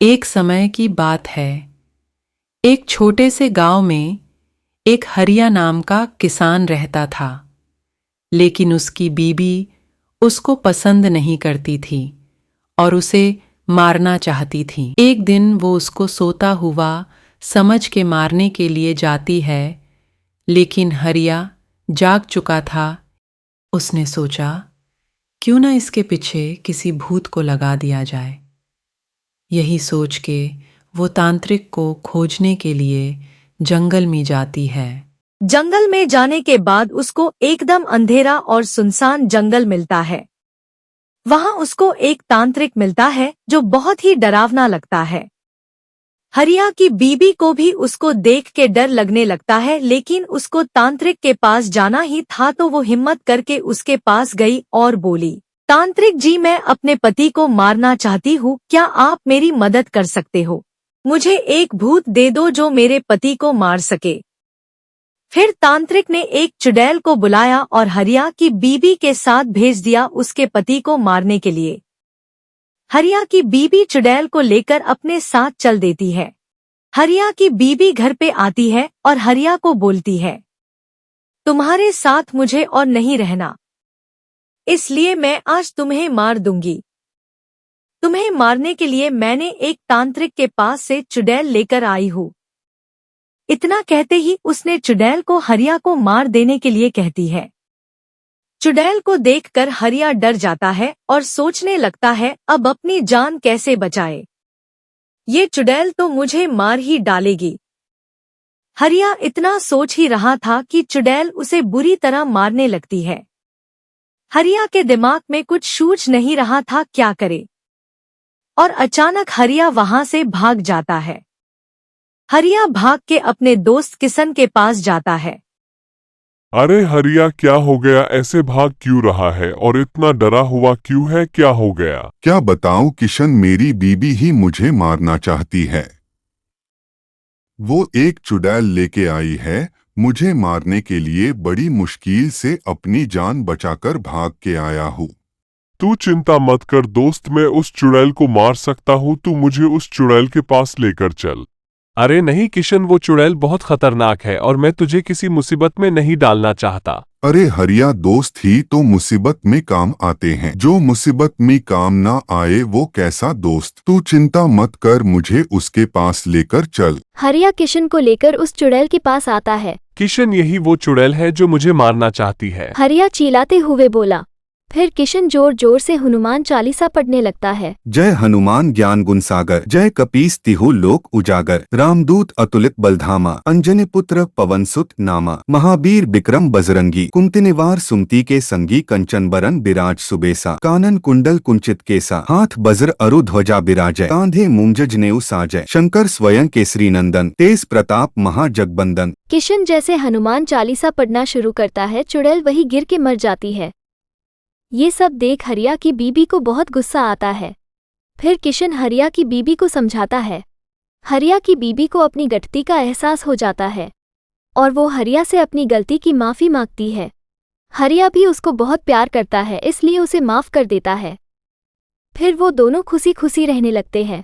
एक समय की बात है। एक छोटे से गांव में एक हरिया नाम का किसान रहता था, लेकिन उसकी बीबी उसको पसंद नहीं करती थी और उसे मारना चाहती थी। एक दिन वो उसको सोता हुआ समझ के मारने के लिए जाती है, लेकिन हरिया जाग चुका था। उसने सोचा, क्यों ना इसके पीछे किसी भूत को लगा दिया जाए। यही सोच के वो तांत्रिक को खोजने के लिए जंगल में जाती है। जंगल में जाने के बाद उसको एकदम अंधेरा और सुनसान जंगल मिलता है। वहां उसको एक तांत्रिक मिलता है जो बहुत ही डरावना लगता है। हरिया की बीबी को भी उसको देख के डर लगने लगता है, लेकिन उसको तांत्रिक के पास जाना ही था तो वो हिम्मत करके उसके पास गई और बोली, तांत्रिक जी, मैं अपने पति को मारना चाहती हूँ, क्या आप मेरी मदद कर सकते हो? मुझे एक भूत दे दो जो मेरे पति को मार सके। फिर तांत्रिक ने एक चुड़ैल को बुलाया और हरिया की बीबी के साथ भेज दिया उसके पति को मारने के लिए। हरिया की बीबी चुड़ैल को लेकर अपने साथ चल देती है। हरिया की बीबी घर पे आती है और हरिया को बोलती है, तुम्हारे साथ मुझे और नहीं रहना, इसलिए मैं आज तुम्हें मार दूंगी। तुम्हें मारने के लिए मैंने एक तांत्रिक के पास से चुड़ैल लेकर आई हूँ। इतना कहते ही उसने चुड़ैल को हरिया को मार देने के लिए कहती है। चुड़ैल को देखकर हरिया डर जाता है और सोचने लगता है, अब अपनी जान कैसे बचाए, ये चुड़ैल तो मुझे मार ही डालेगी। हरिया इतना सोच ही रहा था कि चुड़ैल उसे बुरी तरह मारने लगती है। हरिया के दिमाग में कुछ सूझ नहीं रहा था क्या करे, और अचानक हरिया वहां से भाग जाता है। हरिया भाग के अपने दोस्त किशन के पास जाता है। अरे हरिया, क्या हो गया? ऐसे भाग क्यों रहा है और इतना डरा हुआ क्यों है? क्या हो गया? क्या बताऊं किशन, मेरी बीबी ही मुझे मारना चाहती है। वो एक चुड़ैल लेके आई है, मुझे मारने के लिए बड़ी मुश्किल से अपनी जान बचाकर भाग के आया हूँ। तू चिंता मत कर दोस्त, मैं उस चुड़ैल को मार सकता हूँ, तू मुझे उस चुड़ैल के पास लेकर चल। अरे नहीं किशन, वो चुड़ैल बहुत खतरनाक है और मैं तुझे किसी मुसीबत में नहीं डालना चाहता। अरे हरिया, दोस्त ही तो मुसीबत में काम आते हैं, जो मुसीबत में काम ना आए वो कैसा दोस्त। तू चिंता मत कर, मुझे उसके पास लेकर चल। हरिया किशन को लेकर उस चुड़ैल के पास आता है। किशन, यही वो चुड़ैल है जो मुझे मारना चाहती है। हरिया चिल्लाते हुए बोला। फिर किशन जोर जोर से हनुमान चालीसा पढ़ने लगता है। जय हनुमान ज्ञान गुण सागर, जय कपीस तिहु लोक उजागर, रामदूत अतुलित बलधामा, अंजनी पुत्र पवन सुत नामा, महावीर विक्रम बजरंगी, कुंती निवार सुमति के संगी, कंचन बरन बिराज सुबेसा, कानन कुंडल कुंचित केसा, हाथ बज्र अरु ध्वजा बिराजय, कांधे मूंज नेउ साजय, शंकर स्वयं केसरी नंदन, तेज प्रताप महाजगबंदन। किशन जैसे हनुमान चालीसा पढ़ना शुरू करता है, चुड़ैल वही गिर के मर जाती है। ये सब देख हरिया की बीबी को बहुत गुस्सा आता है। फिर किशन हरिया की बीबी को समझाता है। हरिया की बीबी को अपनी गलती का एहसास हो जाता है और वो हरिया से अपनी गलती की माफ़ी मांगती है। हरिया भी उसको बहुत प्यार करता है, इसलिए उसे माफ़ कर देता है। फिर वो दोनों खुशी खुशी रहने लगते हैं।